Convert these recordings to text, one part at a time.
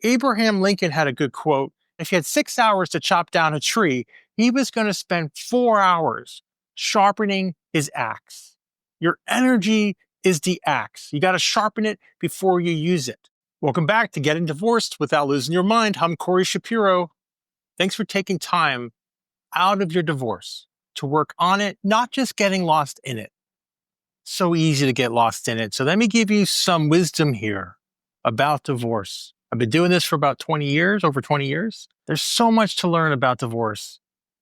Abraham Lincoln had a good quote. If he had 6 hours to chop down a tree, he was going to spend 4 hours sharpening his axe. Your energy is the axe. You got to sharpen it before you use it. Welcome back to Getting Divorced Without Losing Your Mind. I'm Corey Shapiro. Thanks for taking time out of your divorce to work on it, not just getting lost in it. So easy to get lost in it. So let me give you some wisdom here about divorce. I've been doing this for about 20 years, over 20 years. There's so much to learn about divorce,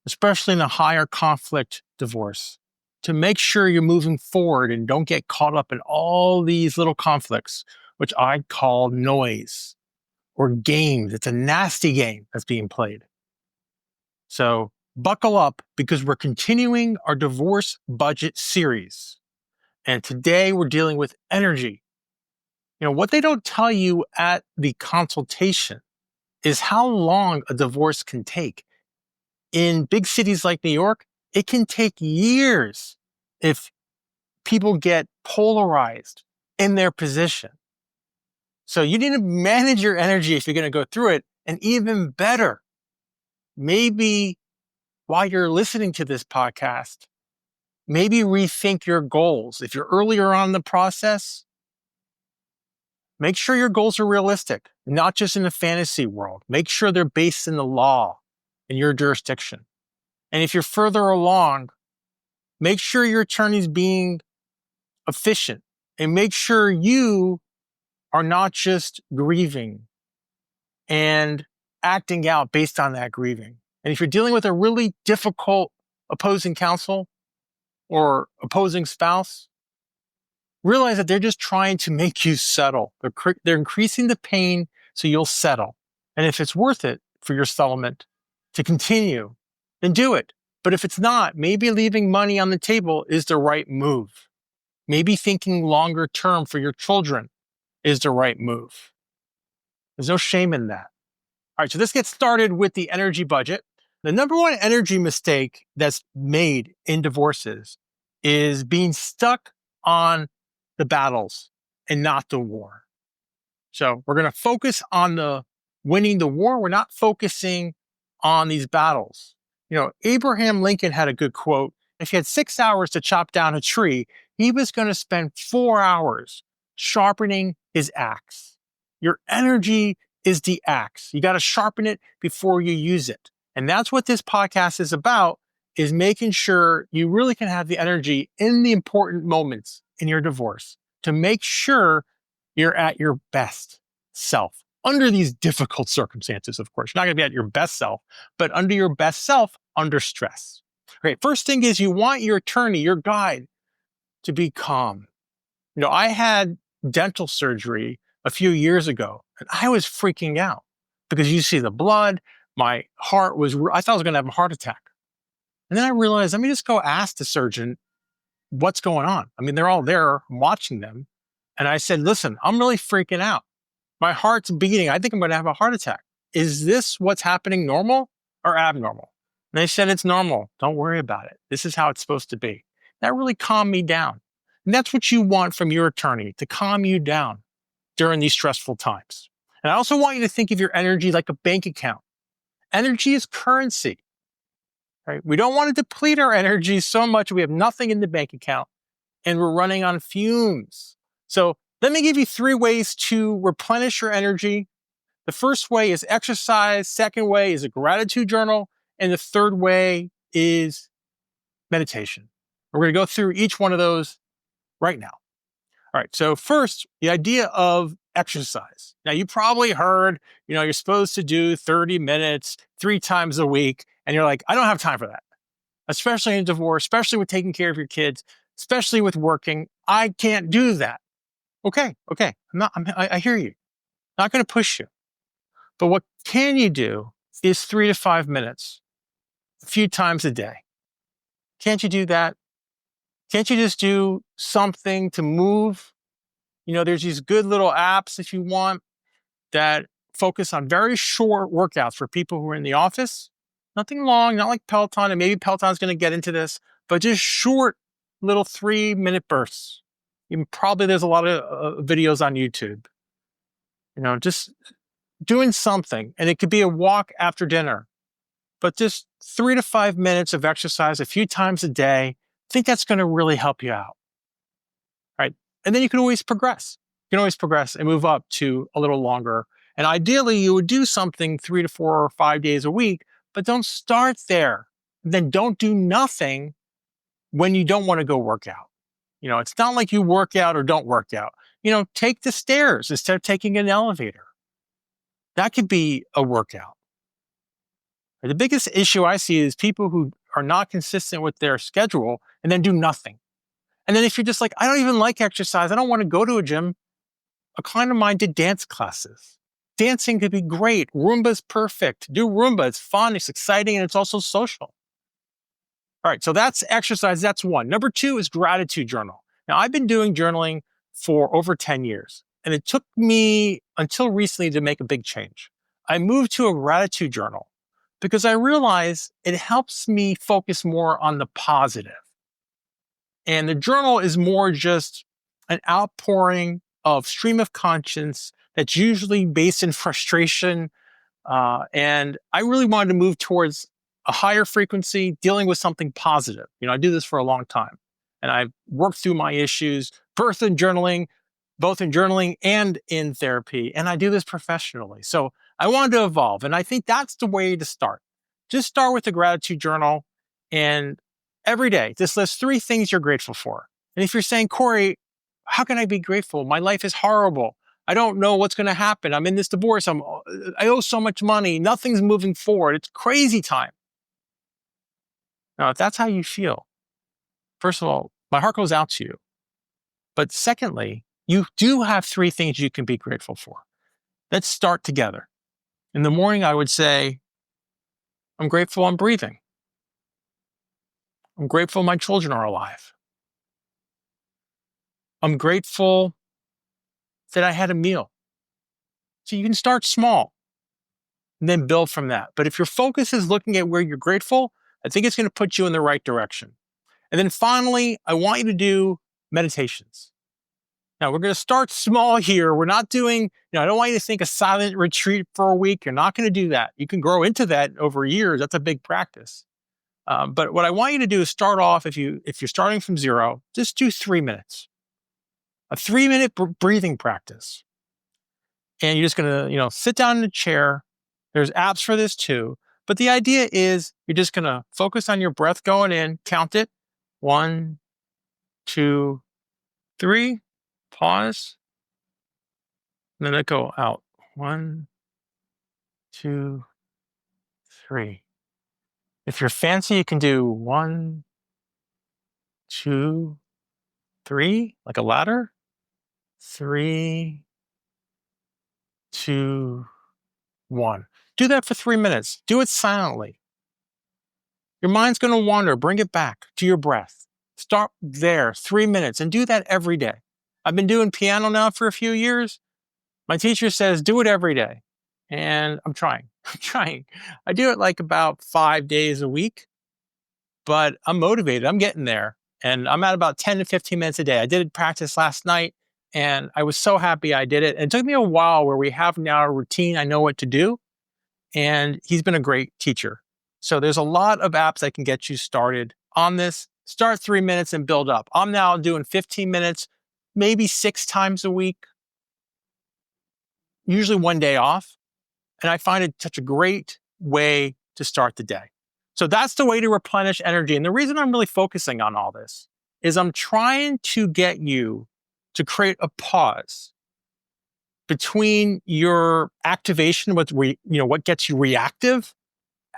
especially in a higher conflict divorce, to make sure you're moving forward and don't get caught up in all these little conflicts, which I call noise or games. It's a nasty game that's being played. So buckle up because we're continuing our divorce budget series. And today we're dealing with energy. You know, what they don't tell you at the consultation is how long a divorce can take. In big cities like New York, it can take years if people get polarized in their position. So you need to manage your energy if you're going to go through it. And even better, maybe while you're listening to this podcast, maybe rethink your goals. If you're earlier on in the process, make sure your goals are realistic, not just in a fantasy world. Make sure they're based in the law in your jurisdiction. And if you're further along, make sure your attorney's being efficient and make sure you are not just grieving and acting out based on that grieving. And if you're dealing with a really difficult opposing counsel or opposing spouse, realize that they're just trying to make you settle. They're increasing the pain so you'll settle. And if it's worth it for your settlement to continue, then do it. But if it's not, maybe leaving money on the table is the right move. Maybe thinking longer term for your children is the right move. There's no shame in that. All right, so let's get started with the energy budget. The number one energy mistake that's made in divorces is being stuck on the battles and not the war. So we're going to focus on the winning the war. We're not focusing on these battles. You know, Abraham Lincoln had a good quote. If he had 6 hours to chop down a tree, he was going to spend 4 hours sharpening his axe. Your energy is the axe. You got to sharpen it before you use it. And that's what this podcast is about, is making sure you really can have the energy in the important moments in your divorce to make sure you're at your best self under these difficult circumstances. Of course, you're not going to be at your best self, but under your best self under stress. Okay, first thing is you want your attorney, your guide, to be calm. You know, I had dental surgery a few years ago and I was freaking out because you see the blood, my heart was, I thought I was going to have a heart attack. And then I realized, let me just go ask the surgeon what's going on. I mean, they're all there, I'm watching them. And I said, listen, I'm really freaking out. My heart's beating. I think I'm going to have a heart attack. Is this what's happening normal or abnormal? And they said, it's normal. Don't worry about it. This is how it's supposed to be. That really calmed me down. And that's what you want from your attorney, to calm you down during these stressful times. And I also want you to think of your energy like a bank account. Energy is currency. Right? We don't want to deplete our energy so much we have nothing in the bank account and we're running on fumes. So let me give you 3 ways to replenish your energy. The first way is exercise. Second way is a gratitude journal. And the third way is meditation. We're going to go through each one of those right now. All right. So first, the idea of exercise. Now you probably heard, you're supposed to do 30 minutes 3 times a week. And you're like, I don't have time for that. Especially in divorce, especially with taking care of your kids, especially with working. I can't do that. Okay. I hear you. Not going to push you. But what can you do is 3 to 5 minutes, a few times a day. Can't you do that? Can't you just do something to move? There's these good little apps, if you want, that focus on very short workouts for people who are in the office. Nothing long, not like Peloton, and maybe Peloton's going to get into this, but just short little 3-minute bursts. Probably there's a lot of videos on YouTube. Just doing something, and it could be a walk after dinner, but just 3 to 5 minutes of exercise a few times a day, I think that's going to really help you out. Right. And then you can always progress. You can always progress and move up to a little longer. And ideally, you would do something 3 to 4 or 5 days a week, but don't start there. Then don't do nothing when you don't want to go work out. It's not like you work out or don't work out. Take the stairs instead of taking an elevator. That could be a workout. The biggest issue I see is people who are not consistent with their schedule and then do nothing. And then if you're just like, I don't even like exercise, I don't want to go to a gym. A client of mine did dance classes. Dancing could be great. Roomba's perfect. Do Roomba. It's fun, it's exciting, and it's also social. All right, so that's exercise. That's one. Number two is gratitude journal. Now, I've been doing journaling for over 10 years, and it took me until recently to make a big change. I moved to a gratitude journal because I realized it helps me focus more on the positive. And the journal is more just an outpouring of stream of conscience that's usually based in frustration. And I really wanted to move towards a higher frequency, dealing with something positive. I do this for a long time. And I've worked through my issues, both in journaling and in therapy. And I do this professionally. So I wanted to evolve. And I think that's the way to start. Just start with the gratitude journal, and every day, just list 3 things you're grateful for. And if you're saying, Corey, how can I be grateful? My life is horrible. I don't know what's going to happen. I'm in this divorce. I owe so much money. Nothing's moving forward. It's crazy time. Now, if that's how you feel, first of all, my heart goes out to you. But secondly, you do have 3 things you can be grateful for. Let's start together. In the morning, I would say, I'm grateful I'm breathing. I'm grateful my children are alive. I'm grateful that I had a meal. So you can start small and then build from that. But if your focus is looking at where you're grateful, I think it's going to put you in the right direction. And then finally, I want you to do meditations. Now, we're going to start small here. We're not doing, I don't want you to think a silent retreat for a week. You're not going to do that. You can grow into that over years. That's a big practice. But what I want you to do is start off, if you're starting from 0, just do 3 minutes. A 3-minute breathing practice. And you're just going to, sit down in a chair. There's apps for this too. But the idea is you're just going to focus on your breath going in, count it. 1, 2, 3, pause, and then let go out. 1, 2, 3. If you're fancy, you can do 1, 2, 3, like a ladder. 3, 2, 1. Do that for 3 minutes. Do it silently. Your mind's going to wander. Bring it back to your breath. Start there, 3 minutes, and do that every day. I've been doing piano now for a few years. My teacher says, do it every day. And I'm trying. I do it like about 5 days a week, but I'm motivated. I'm getting there. And I'm at about 10 to 15 minutes a day. I did practice last night, and I was so happy I did it. And it took me a while where we have now a routine. I know what to do. And he's been a great teacher. So there's a lot of apps that can get you started on this. Start 3 minutes and build up. I'm now doing 15 minutes, maybe 6 times a week, usually 1 day off. And I find it such a great way to start the day. So that's the way to replenish energy. And the reason I'm really focusing on all this is I'm trying to get you to create a pause between your activation, what gets you reactive,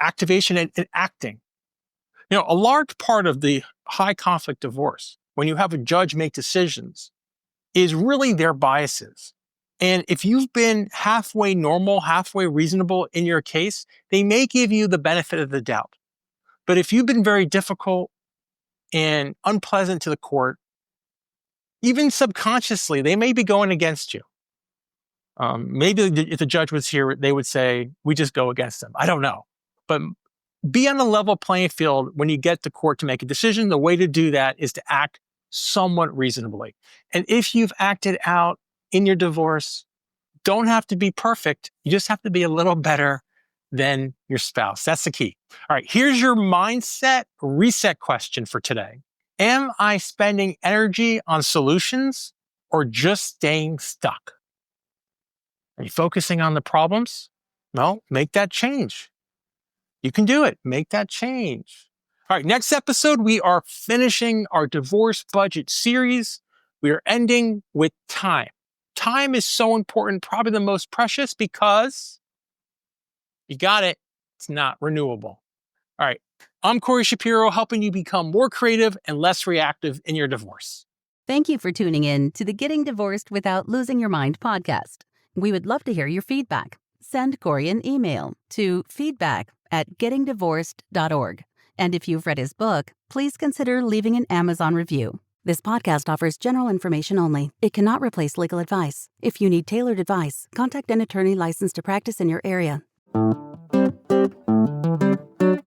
activation, and acting. A large part of the high conflict divorce, when you have a judge make decisions, is really their biases. And if you've been halfway normal, halfway reasonable in your case, they may give you the benefit of the doubt. But if you've been very difficult and unpleasant to the court, even subconsciously, they may be going against you. Maybe if the judge was here, they would say, we just go against them. I don't know. But be on a level playing field when you get to court to make a decision. The way to do that is to act somewhat reasonably. And if you've acted out in your divorce, don't have to be perfect. You just have to be a little better than your spouse. That's the key. All right, here's your mindset reset question for today. Am I spending energy on solutions or just staying stuck? Are you focusing on the problems? No, make that change. You can do it. Make that change. All right, next episode, we are finishing our divorce budget series. We are ending with time. Time is so important, probably the most precious, because you got it, it's not renewable. All right, I'm Corey Shapiro, helping you become more creative and less reactive in your divorce. Thank you for tuning in to the Getting Divorced Without Losing Your Mind podcast. We would love to hear your feedback. Send Corey an email to feedback@gettingdivorced.org. And if you've read his book, please consider leaving an Amazon review. This podcast offers general information only. It cannot replace legal advice. If you need tailored advice, contact an attorney licensed to practice in your area.